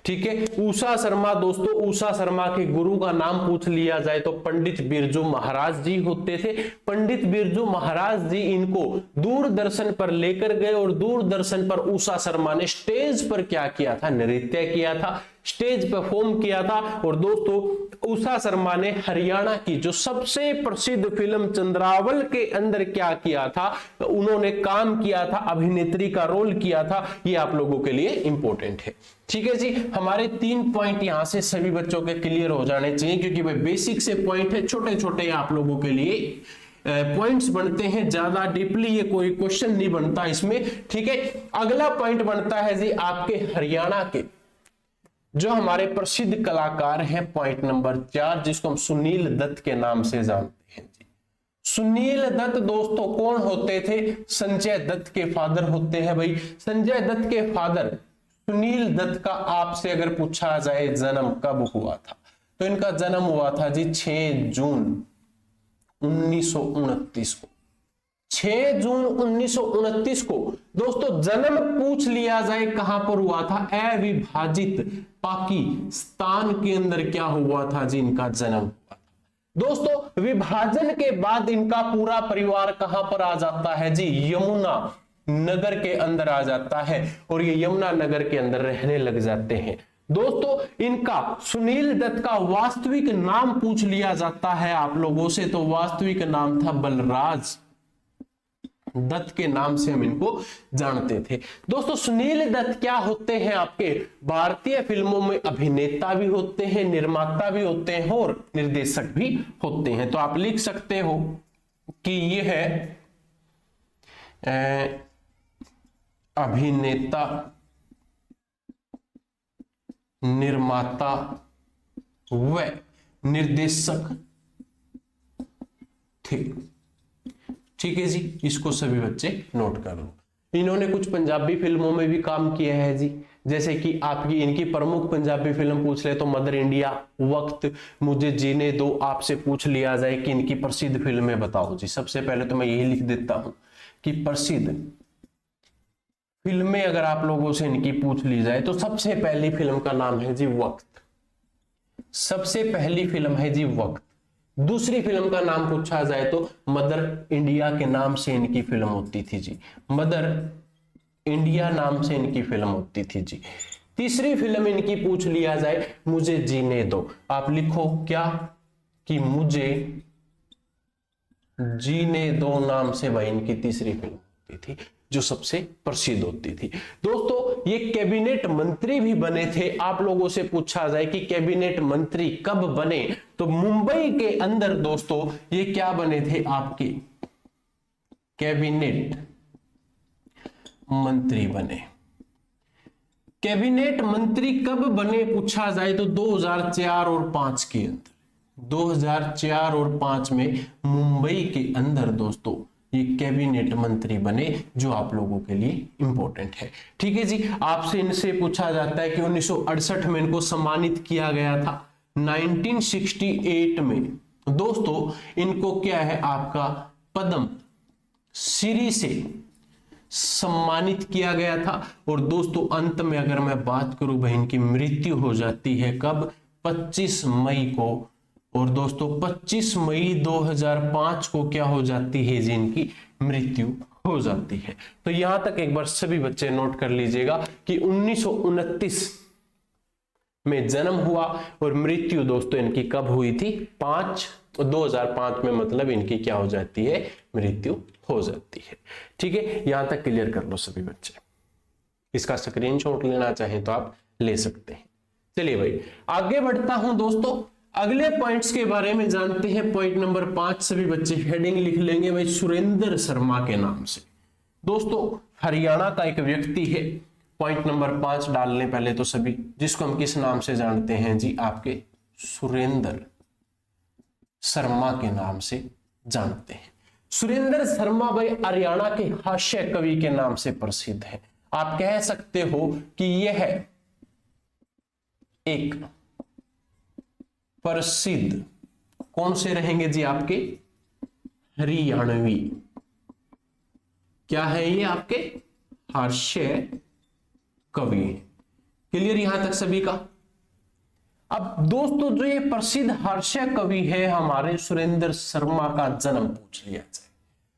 ठीक है। उषा शर्मा दोस्तों, उषा शर्मा के गुरु का नाम पूछ लिया जाए तो पंडित बिरजू महाराज जी होते थे। पंडित बिरजू महाराज जी इनको दूरदर्शन पर लेकर गए और दूरदर्शन पर उषा शर्मा ने स्टेज पर क्या किया था, नृत्य किया था, स्टेज परफॉर्म किया था। और दोस्तों उषा शर्मा ने हरियाणा की जो सबसे प्रसिद्ध फिल्म चंद्रावल के अंदर क्या किया था, उन्होंने काम किया था, अभिनेत्री का रोल किया था। ये आप लोगों के लिए इंपॉर्टेंट है। ठीक है जी, हमारे 3 पॉइंट यहां से सभी बच्चों के क्लियर हो जाने चाहिए, क्योंकि भाई बेसिक से पॉइंट है, छोटे छोटे आप लोगों के लिए पॉइंट्स बनते हैं, ज्यादा डीपली ये कोई क्वेश्चन नहीं बनता इसमें। ठीक है, अगला पॉइंट बनता है जी आपके हरियाणा के जो हमारे प्रसिद्ध कलाकार हैं, पॉइंट नंबर 4, जिसको हम सुनील दत्त के नाम से जानते हैं जी। सुनील दत्त दोस्तों कौन होते थे, संजय दत्त के फादर होते हैं भाई। संजय दत्त के फादर सुनील दत्त का आपसे अगर पूछा जाए जन्म कब हुआ था, तो इनका जन्म हुआ था जी 6 जून 1929 को। 6 जून 1929 को दोस्तों जन्म पूछ लिया जाए कहां पर हुआ था, अविभाजित पाकिस्तान के अंदर क्या हुआ था जी, इनका जन्म हुआ था। दोस्तों विभाजन के बाद इनका पूरा परिवार कहां पर आ जाता है जी, यमुना नगर के अंदर आ जाता है और ये यमुना नगर के अंदर रहने लग जाते हैं। दोस्तों इनका सुनील दत्त का वास्तविक नाम पूछ लिया जाता है आप लोगों से, तो वास्तविक नाम था बलराज दत्त के नाम से हम इनको जानते थे। दोस्तों सुनील दत्त क्या होते हैं, आपके भारतीय फिल्मों में अभिनेता भी होते हैं, निर्माता भी होते हैं और निर्देशक भी होते हैं। तो आप लिख सकते हो कि ये है अभिनेता, निर्माता व निर्देशक। ठीक है जी, इसको सभी बच्चे नोट कर लो। इन्होंने कुछ पंजाबी फिल्मों में भी काम किया है जी, जैसे कि आपकी इनकी प्रमुख पंजाबी फिल्म पूछ ले तो मदर इंडिया, वक्त, मुझे जीने दो। आपसे पूछ लिया जाए कि इनकी प्रसिद्ध फिल्में बताओ जी, सबसे पहले तो मैं यही लिख देता हूं कि प्रसिद्ध फिल्में अगर आप लोगों से इनकी पूछ ली जाए तो सबसे पहली फिल्म का नाम है जी वक्त। सबसे पहली फिल्म है जी वक्त। दूसरी फिल्म का नाम पूछा जाए तो मदर इंडिया के नाम से इनकी फिल्म होती थी जी, मदर इंडिया नाम से इनकी फिल्म होती थी जी। तीसरी फिल्म इनकी पूछ लिया जाए मुझे जीने दो, आप लिखो क्या कि मुझे जीने दो नाम से वह इनकी तीसरी फिल्म होती थी, जो सबसे प्रसिद्ध होती थी। दोस्तों ये कैबिनेट मंत्री भी बने थे। आप लोगों से पूछा जाए कि कैबिनेट मंत्री कब बने, तो मुंबई के अंदर दोस्तों ये क्या बने थे, आपके कैबिनेट मंत्री बने। कैबिनेट मंत्री कब बने पूछा जाए तो 2004 और 5 के अंदर, 2004 और 5 में मुंबई के अंदर दोस्तों ये कैबिनेट मंत्री बने, जो आप लोगों के लिए इंपॉर्टेंट है। ठीक है जी, आपसे इनसे पूछा जाता है कि 1968 में इनको सम्मानित किया गया था। 1968 में दोस्तों इनको क्या है, आपका पद्म श्री से सम्मानित किया गया था। और दोस्तों अंत में अगर मैं बात करूं भाई, इनकी मृत्यु हो जाती है कब, 25 मई को। और दोस्तों 25 मई 2005 को क्या हो जाती है जी, इनकी मृत्यु हो जाती है। तो यहां तक एक बार सभी बच्चे नोट कर लीजिएगा कि 1929 में जन्म हुआ और मृत्यु दोस्तों इनकी कब हुई थी, 2005 में, मतलब इनकी क्या हो जाती है, मृत्यु हो जाती है। ठीक है, यहां तक क्लियर कर लो सभी बच्चे। इसका स्क्रीनशॉट लेना चाहें तो आप ले सकते हैं। चलिए भाई आगे बढ़ता हूं दोस्तों, अगले पॉइंट्स के बारे में जानते हैं। पॉइंट नंबर 5 सभी बच्चे हेडिंग लिख लेंगे भाई, सुरेंद्र शर्मा के नाम से। दोस्तों हरियाणा का एक व्यक्ति है। पॉइंट नंबर 5 डालने पहले तो सभी, जिसको हम किस नाम से जानते हैं जी, आपके सुरेंद्र शर्मा के नाम से जानते हैं। सुरेंद्र शर्मा भाई हरियाणा के हास्य कवि के नाम से प्रसिद्ध है। आप कह सकते हो कि यह एक प्रसिद्ध, कौन से रहेंगे जी, आपके हरियाणवी, क्या है ये, आपके हास्य कवि। क्लियर यहां तक सभी का। अब दोस्तों जो ये प्रसिद्ध हास्य कवि है हमारे सुरेंद्र शर्मा का जन्म पूछ लिया जाए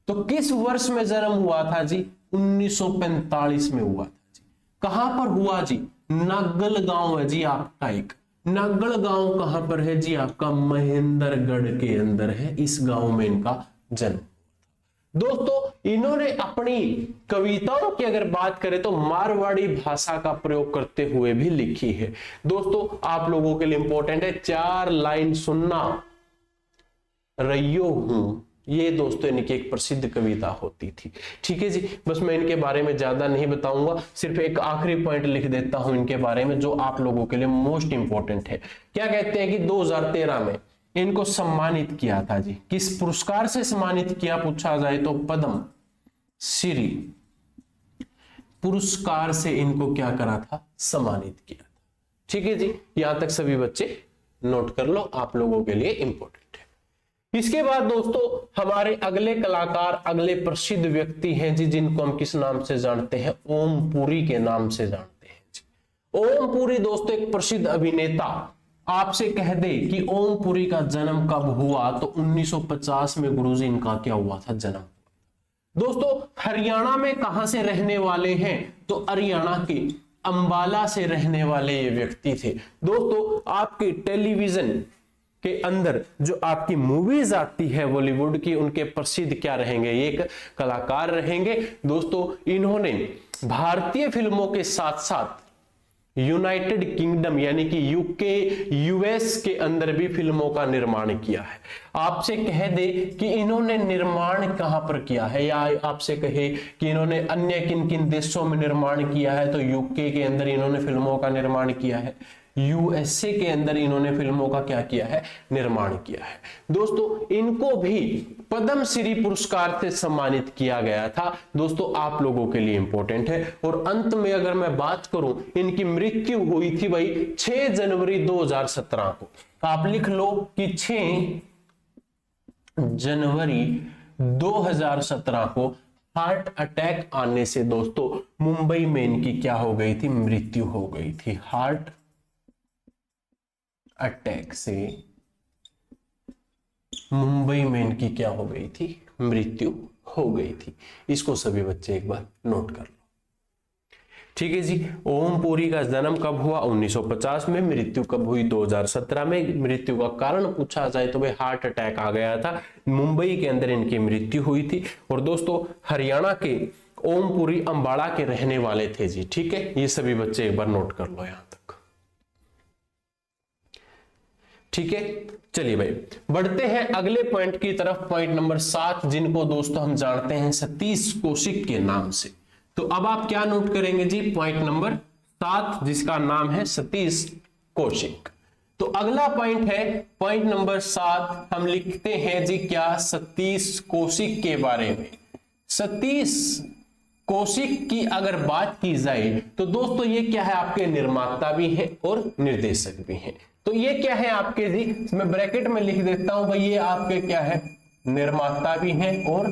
तो किस वर्ष में जन्म हुआ था जी? 1945 में हुआ था जी। कहां पर हुआ जी? नागल गांव है जी आपका एक। नागल गांव कहां पर है जी? आपका महेंद्रगढ़ के अंदर है। इस गांव में इनका जन्म। दोस्तों इन्होंने अपनी कविताओं की अगर बात करें तो मारवाड़ी भाषा का प्रयोग करते हुए भी लिखी है। दोस्तों आप लोगों के लिए इंपॉर्टेंट है, 4 लाइन सुनना रइयो हूं, ये दोस्तों इनकी एक प्रसिद्ध कविता होती थी। ठीक है जी, बस मैं इनके बारे में ज्यादा नहीं बताऊंगा, सिर्फ एक आखिरी पॉइंट लिख देता हूं इनके बारे में जो आप लोगों के लिए मोस्ट इंपॉर्टेंट है। क्या कहते हैं कि 2013 में इनको सम्मानित किया था जी। किस पुरस्कार से सम्मानित किया पूछा जाए तो पद्म श्री पुरस्कार से इनको क्या करा था? सम्मानित किया था। ठीक है जी, यहां तक सभी बच्चे नोट कर लो, आप लोगों के लिए इंपॉर्टेंट है। इसके बाद दोस्तों हमारे अगले कलाकार, अगले प्रसिद्ध व्यक्ति हैं जी जिनको हम किस नाम से जानते हैं? ओम पुरी के नाम से जानते हैं जी। ओम पुरी दोस्तों एक प्रसिद्ध अभिनेता। आपसे कह दे कि ओम पुरी का जन्म कब हुआ तो 1950 में गुरुजी इनका क्या हुआ था? जन्म। दोस्तों हरियाणा में कहां से रहने वाले हैं? तो हरियाणा के अंबाला से रहने वाले ये व्यक्ति थे। दोस्तों आपके टेलीविजन के अंदर जो आपकी मूवीज आती है बॉलीवुड की, उनके प्रसिद्ध क्या रहेंगे? ये एक कलाकार रहेंगे। दोस्तों इन्होंने भारतीय फिल्मों के साथ साथ यूनाइटेड किंगडम यानी कि यूके, यूएस के अंदर भी फिल्मों का निर्माण किया है। आपसे कह दे कि इन्होंने निर्माण कहां पर किया है, या आपसे कहे कि इन्होंने अन्य किन किन देशों में निर्माण किया है, तो यूके के अंदर इन्होंने फिल्मों का निर्माण किया है, यूएसए के अंदर इन्होंने फिल्मों का क्या किया है? निर्माण किया है। दोस्तों इनको भी पद्म श्री पुरस्कार से सम्मानित किया गया था। दोस्तों आप लोगों के लिए इंपॉर्टेंट है। और अंत में अगर मैं बात करूं, इनकी मृत्यु हुई थी भाई 6 जनवरी 2017 को। आप लिख लो कि 6 जनवरी 2017 को हार्ट अटैक आने से दोस्तों मुंबई में इनकी क्या हो गई थी? मृत्यु हो गई थी। हार्ट अटैक से मुंबई में इनकी क्या हो गई थी? मृत्यु हो गई थी। इसको सभी बच्चे एक बार नोट कर लो। ठीक है जी, ओम पुरी का जन्म कब हुआ? 1950 में। मृत्यु कब हुई? 2017 में। मृत्यु का कारण पूछा जाए तो भाई हार्ट अटैक आ गया था, मुंबई के अंदर इनकी मृत्यु हुई थी। और दोस्तों हरियाणा के ओम पुरी अंबाला के रहने वाले थे जी। ठीक है, ये सभी बच्चे एक बार नोट कर लो यहां तक। ठीक है, चलिए भाई बढ़ते हैं अगले पॉइंट की तरफ, पॉइंट नंबर 7, जिनको दोस्तों हम जानते हैं सतीश कौशिक के नाम से। तो अब आप क्या नोट करेंगे जी? पॉइंट नंबर 7 जिसका नाम है सतीश कौशिक। तो अगला पॉइंट है पॉइंट नंबर 7, हम लिखते हैं जी क्या? सतीश कौशिक के बारे में। सतीश कौशिक की अगर बात की जाए तो दोस्तों ये क्या है? आपके निर्माता भी हैं और निर्देशक भी हैं। तो ये क्या है आपके जी? मैं ब्रैकेट में लिख देता हूं भाई, ये आपके क्या है? निर्माता भी हैं और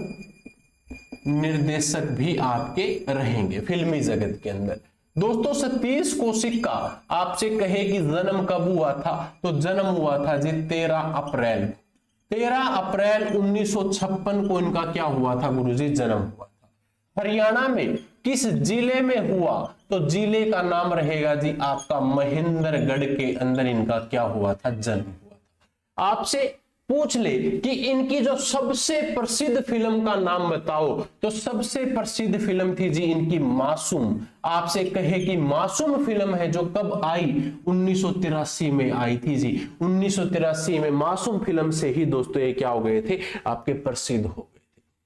निर्देशक भी आपके रहेंगे फिल्मी जगत के अंदर। दोस्तों सतीश कौशिक का आपसे कहे कि जन्म कब हुआ था? तो जन्म हुआ था जी 13 अप्रैल 1956 को इनका क्या हुआ था गुरुजी? जन्म हुआ था। हरियाणा में किस जिले में हुआ? तो जिले का नाम रहेगा जी आपका महेंद्रगढ़ के अंदर इनका क्या हुआ था? जन्म हुआ था। आपसे पूछ ले कि इनकी जो सबसे प्रसिद्ध फिल्म का नाम बताओ, तो सबसे प्रसिद्ध फिल्म थी जी इनकी मासूम। आपसे कहे कि मासूम फिल्म है जो कब आई? 1983 में आई थी जी। 1983 में मासूम फिल्म से ही दोस्तों ये क्या हो गए थे? आपके प्रसिद्ध हो गए थे।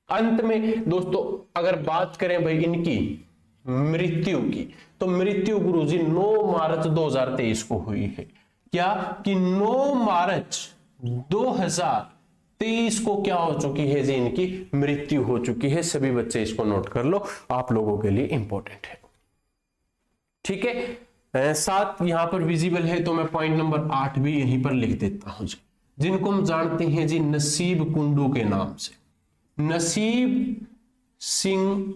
अंत में दोस्तों अगर बात करें भाई इनकी मृत्यु की, तो मृत्यु गुरुजी 9 मार्च 2023 को हुई है। क्या कि 9 मार्च 2023 को क्या हो चुकी है जी? इनकी मृत्यु हो चुकी है। सभी बच्चे इसको नोट कर लो, आप लोगों के लिए इंपॉर्टेंट है। ठीक है, 7 यहां पर विजिबल है तो मैं पॉइंट नंबर 8 भी यहीं पर लिख देता हूं जी, जिनको हम जानते हैं जी नसीब कुंडू के नाम से। नसीब सिंह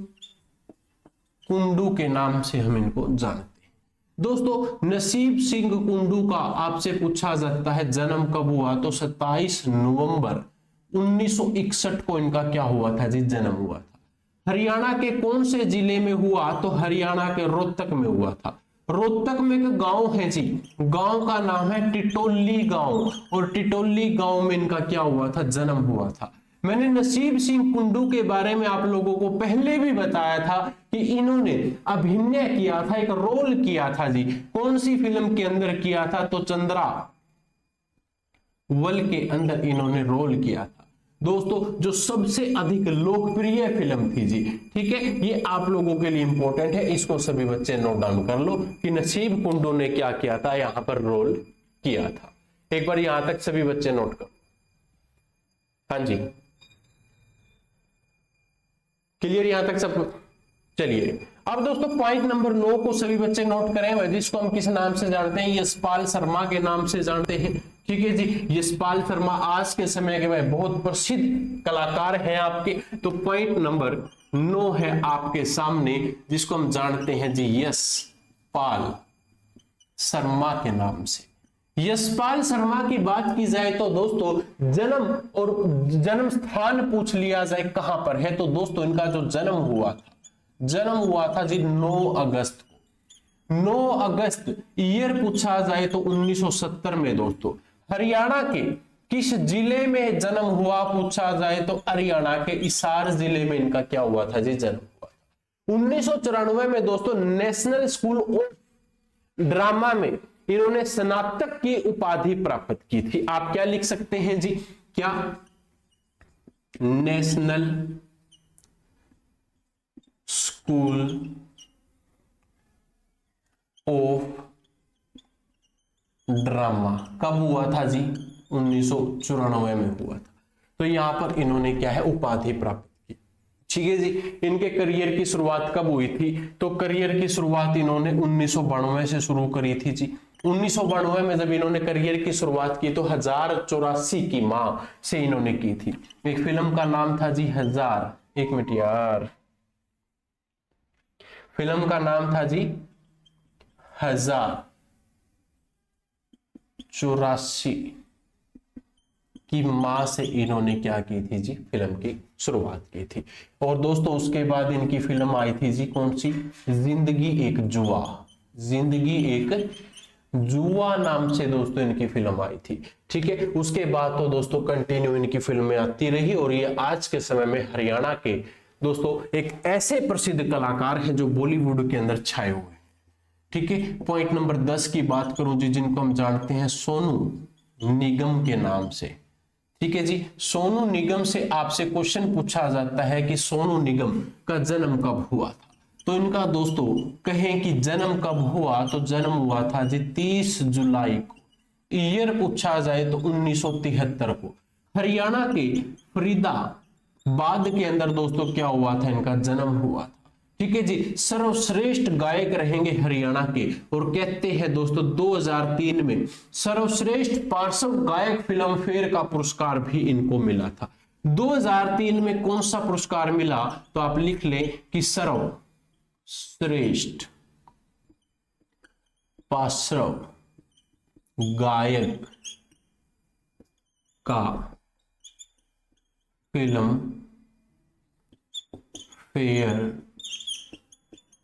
कुंडू के नाम से हम इनको जानते हैं। दोस्तों नसीब सिंह कुंडू का आपसे पूछा जाता है जन्म कब हुआ, तो 27 नवंबर 1961 को इनका क्या हुआ था जी, जन्म हुआ था। हरियाणा के कौन से जिले में हुआ, तो हरियाणा के रोहतक में हुआ था। रोहतक में एक गांव है जी, गांव का नाम है टिटोली गांव, और टिटोली गांव में इनका क्या हुआ था, जन्म हुआ था। मैंने नसीब सिंह कुंडू के बारे में आप लोगों को पहले भी बताया था कि इन्होंने अभिनय किया था, एक रोल किया था जी। कौन सी फिल्म के अंदर किया था, तो चंद्रा वल के अंदर इन्होंने रोल किया था। दोस्तों जो सबसे अधिक लोकप्रिय फिल्म थी जी, ठीक है, ये आप लोगों के लिए इंपॉर्टेंट है, इसको सभी बच्चे नोट डाउन कर लो कि नसीब कुंडू ने क्या किया था, यहां पर रोल किया था। एक बार यहां तक सभी बच्चे नोट करो। हाँ जी, क्लियर यहां तक सब? चलिए अब दोस्तों पॉइंट नंबर 9 को सभी बच्चे नोट करें, जिसको हम किस नाम से जानते हैं, यशपाल शर्मा के नाम से जानते हैं। ठीक है जी, यशपाल शर्मा आज के समय के में बहुत प्रसिद्ध कलाकार हैं आपके। तो पॉइंट नंबर 9 है आपके सामने, जिसको हम जानते हैं जी यशपाल शर्मा के नाम से। यशपाल शर्मा की बात की जाए तो दोस्तों जन्म और जन्म स्थान पूछ लिया जाए कहां पर है, तो दोस्तों इनका जो जन्म हुआ था जी 9 अगस्त को। 9 अगस्त ईयर पूछा जाए तो 1970 में। दोस्तों हरियाणा के किस जिले में जन्म हुआ पूछा जाए तो हरियाणा के हिसार जिले में इनका क्या हुआ था जी, जन्म हुआ था। 1994 में दोस्तों नेशनल स्कूल ऑफ ड्रामा में इन्होंने स्नातक की उपाधि प्राप्त की थी। आप क्या लिख सकते हैं जी, क्या नेशनल स्कूल ऑफ ड्रामा कब हुआ था जी, 1994 में हुआ था। तो यहां पर इन्होंने क्या है, उपाधि प्राप्त की। ठीक है जी, इनके करियर की शुरुआत कब हुई थी, तो करियर की शुरुआत इन्होंने 1992 से शुरू करी थी जी। 1992 में जब इन्होंने करियर की शुरुआत की तो 1084 की मां से इन्होंने की थी। एक फिल्म का नाम था जी 1000, एक मिनट यार, फिल्म का नाम था जी 1084 की मां से इन्होंने क्या की थी जी, फिल्म की शुरुआत की थी। और दोस्तों उसके बाद इनकी फिल्म आई थी जी, कौन सी, जिंदगी एक जुआ, जिंदगी एक जुआ नाम से दोस्तों इनकी फिल्म आई थी। ठीक है, उसके बाद तो दोस्तों कंटिन्यू इनकी फिल्में आती रही, और ये आज के समय में हरियाणा के दोस्तों एक ऐसे प्रसिद्ध कलाकार हैं जो बॉलीवुड के अंदर छाए हुए हैं। ठीक है, पॉइंट नंबर 10 की बात करूं जी, जिनको हम जानते हैं सोनू निगम के नाम से। ठीक है जी, सोनू निगम से आपसे क्वेश्चन पूछा जाता है कि सोनू निगम का जन्म कब हुआ था, तो इनका दोस्तों कहें कि जन्म कब हुआ, तो जन्म हुआ था जी 30 जुलाई को। ईयर पूछा जाए तो 1973 को हरियाणा के फरीदाबाद के अंदर दोस्तों क्या हुआ था, इनका जन्म हुआ था। ठीक है जी, सर्वश्रेष्ठ गायक रहेंगे हरियाणा के, और कहते हैं दोस्तों 2003 में सर्वश्रेष्ठ पार्श्व गायक फिल्म फेयर का पुरस्कार भी इनको मिला था। 2003 में कौन सा पुरस्कार मिला, तो आप लिख लें कि सर्वश्रेष्ठ पार्श्व गायक का फिल्म फेयर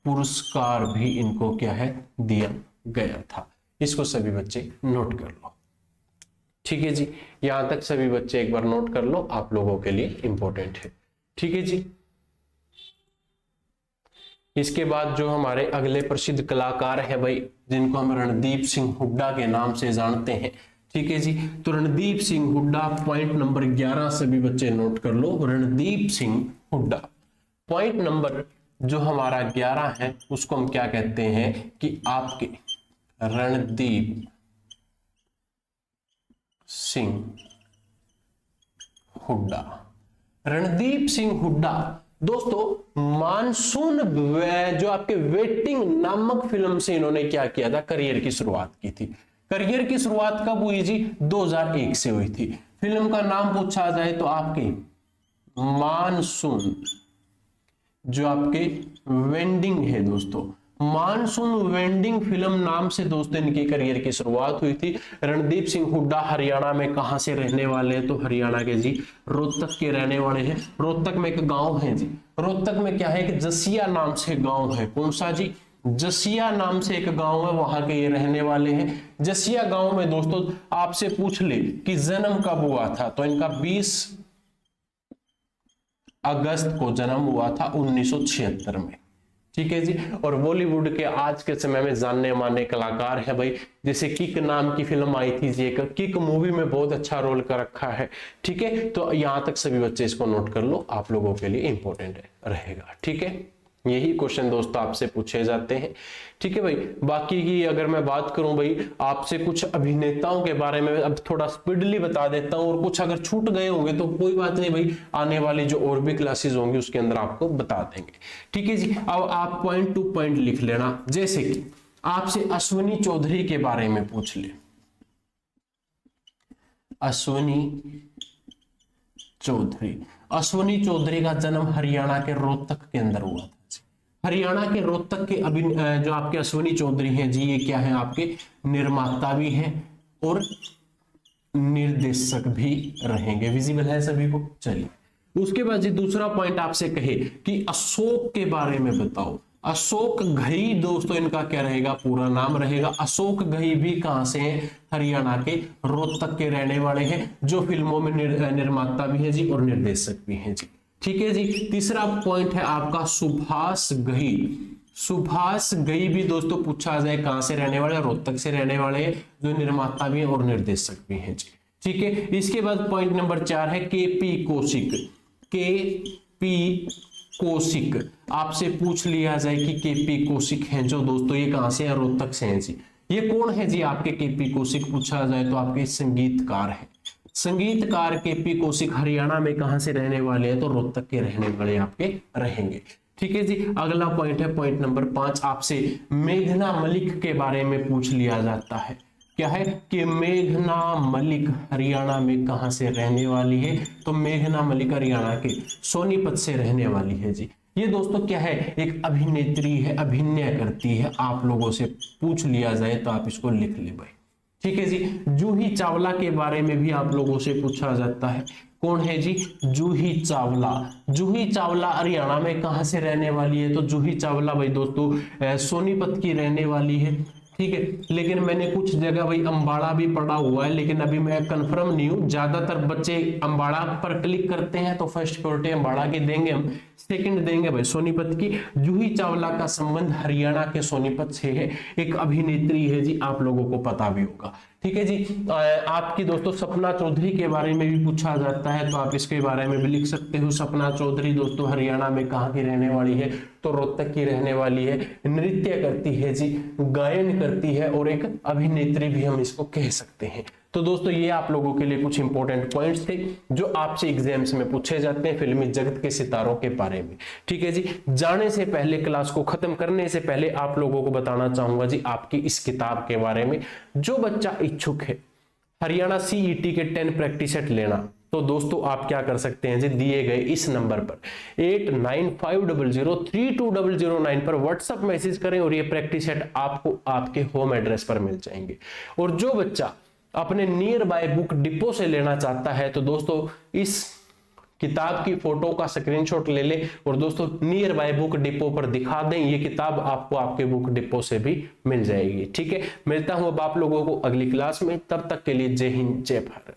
पुरस्कार भी इनको क्या है, दिया गया था। इसको सभी बच्चे नोट कर लो। ठीक है जी, यहां तक सभी बच्चे एक बार नोट कर लो, आप लोगों के लिए इंपॉर्टेंट है। ठीक है जी, इसके बाद जो हमारे अगले प्रसिद्ध कलाकार है भाई, जिनको हम रणदीप सिंह हुड्डा के नाम से जानते हैं। ठीक है जी, तो रणदीप सिंह हुड्डा पॉइंट नंबर 11 सभी बच्चे नोट कर लो, रणदीप सिंह हुड्डा। पॉइंट नंबर जो हमारा 11 है उसको हम क्या कहते हैं कि आपके रणदीप सिंह हुड्डा। रणदीप सिंह हुड्डा दोस्तों मानसून जो आपके वेटिंग नामक फिल्म से इन्होंने क्या किया था, करियर की शुरुआत की थी। करियर की शुरुआत कब हुई जी, 2001 से हुई थी। फिल्म का नाम पूछा जाए तो आपके मानसून, जो आपके वेंडिंग है दोस्तों, मानसून वेंडिंग फिल्म नाम से दोस्तों इनके करियर की शुरुआत हुई थी। रणदीप सिंह हुड्डा हरियाणा में कहां से रहने वाले हैं, तो हरियाणा के जी रोहतक के रहने वाले हैं। रोहतक में एक गांव है जी, रोहतक में क्या है कि जसिया नाम से गांव है। कौन सा जी? जसिया नाम से एक गांव है, वहां के ये रहने वाले हैं। जसिया गांव में दोस्तों आपसे पूछ ले कि जन्म कब हुआ था, तो इनका 20 अगस्त को जन्म हुआ था 1976 में। ठीक है जी। और बॉलीवुड के आज के समय में जानने माने कलाकार है भाई, जैसे किक नाम की फिल्म आई थी जी, किक मूवी में बहुत अच्छा रोल कर रखा है। ठीक है, तो यहां तक सभी बच्चे इसको नोट कर लो, आप लोगों के लिए इंपॉर्टेंट रहेगा। ठीक है, यही क्वेश्चन दोस्तों आपसे पूछे जाते हैं। ठीक है भाई, बाकी की अगर मैं बात करूं भाई आपसे कुछ अभिनेताओं के बारे में अब थोड़ा स्पीडली बता देता हूं, और कुछ अगर छूट गए होंगे तो कोई बात नहीं भाई, आने वाली जो और भी क्लासेस होंगी उसके अंदर आपको बता देंगे। ठीक है जी, अब आप पॉइंट टू पॉइंट लिख लेना। जैसे कि आपसे अश्विनी चौधरी के बारे में पूछ ले, अश्विनी चौधरी, अश्विनी चौधरी का जन्म हरियाणा के रोहतक के अंदर हुआ था। हरियाणा के रोहतक के जो आपके अश्विनी चौधरी हैं जी, ये क्या है आपके निर्माता भी हैं और निर्देशक भी रहेंगे। विजिबल है सभी को? चलिए, उसके बाद जी दूसरा पॉइंट आपसे कहे कि अशोक के बारे में बताओ। अशोक घई दोस्तों इनका क्या रहेगा, पूरा नाम रहेगा। अशोक घई भी कहां से हैं? हरियाणा के रोहतक के रहने वाले हैं, जो फिल्मों में निर्माता भी है जी और निर्देशक भी हैं जी। ठीक है जी। तीसरा पॉइंट है आपका सुभाष घई। सुभाष घई भी दोस्तों पूछा जाए कहां से रहने वाले, रोहतक से रहने वाले हैं, जो निर्माता भी हैं और निर्देशक भी हैं जी। ठीक है, इसके बाद पॉइंट नंबर 4 है केपी कौशिक। केपी कौशिक आपसे पूछ लिया जाए कि केपी कौशिक हैं जो दोस्तों ये कहां से हैं? रोहतक से हैं जी। ये कौन है जी आपके केपी कौशिक? पूछा जाए तो आपके संगीतकार है। संगीतकार केपी कौशिक हरियाणा में कहां से रहने वाले हैं? तो रोहतक के रहने वाले आपके रहेंगे। ठीक है जी। अगला पॉइंट है पॉइंट नंबर 5, आपसे मेघना मलिक के बारे में पूछ लिया जाता है। क्या है कि मेघना मलिक हरियाणा में कहां से रहने वाली है? तो मेघना मलिक हरियाणा के सोनीपत से रहने वाली है जी। ये दोस्तों क्या है, एक अभिनेत्री है, अभिनय करती है। आप लोगों से पूछ लिया जाए तो आप इसको लिख ले भाई। ठीक है जी। जूही चावला के बारे में भी आप लोगों से पूछा जाता है। कौन है जी? जूही चावला। जूही चावला हरियाणा में कहां से रहने वाली है? तो जूही चावला भाई दोस्तों सोनीपत की रहने वाली है। ठीक है, लेकिन मैंने कुछ जगह भाई अंबाड़ा भी पढ़ा हुआ है, लेकिन अभी मैं कंफर्म नहीं हूं। ज्यादातर बच्चे अंबाड़ा पर क्लिक करते हैं तो फर्स्ट प्रायोरिटी अंबाड़ा की देंगे हम, सेकंड देंगे भाई सोनीपत की। जूही चावला का संबंध हरियाणा के सोनीपत से है, एक अभिनेत्री है जी, आप लोगों को पता भी होगा। ठीक है जी। आपकी दोस्तों सपना चौधरी के बारे में भी पूछा जाता है, तो आप इसके बारे में भी लिख सकते हो। सपना चौधरी दोस्तों हरियाणा में कहां की रहने वाली है? तो रोहतक की रहने वाली है। नृत्य करती है जी, गायन करती है और एक अभिनेत्री भी हम इसको कह सकते हैं। तो दोस्तों ये आप लोगों के लिए कुछ इंपॉर्टेंट पॉइंट्स थे जो आपसे एग्जाम्स में पूछे जाते हैं फिल्मी जगत के सितारों के बारे में। ठीक है जी। जाने से पहले, क्लास को खत्म करने से पहले आप लोगों को बताना चाहूंगा जी आपकी इस किताब के बारे में। जो बच्चा इच्छुक है हरियाणा सीईटी के 10 प्रैक्टिस सेट लेना, तो दोस्तों आप क्या कर सकते हैं जी, दिए गए इस नंबर पर 8950032009 पर व्हाट्सएप मैसेज करें और ये प्रैक्टिस सेट आपको आपके होम एड्रेस पर मिल जाएंगे। और जो बच्चा अपने नियर बाय बुक डिपो से लेना चाहता है तो दोस्तों इस किताब की फोटो का स्क्रीनशॉट ले ले और दोस्तों नियर बाय बुक डिपो पर दिखा दें। ये किताब आपको आपके बुक डिपो से भी मिल जाएगी। ठीक है, मिलता हूं अब आप लोगों को अगली क्लास में, तब तक के लिए जय हिंद जय भारत।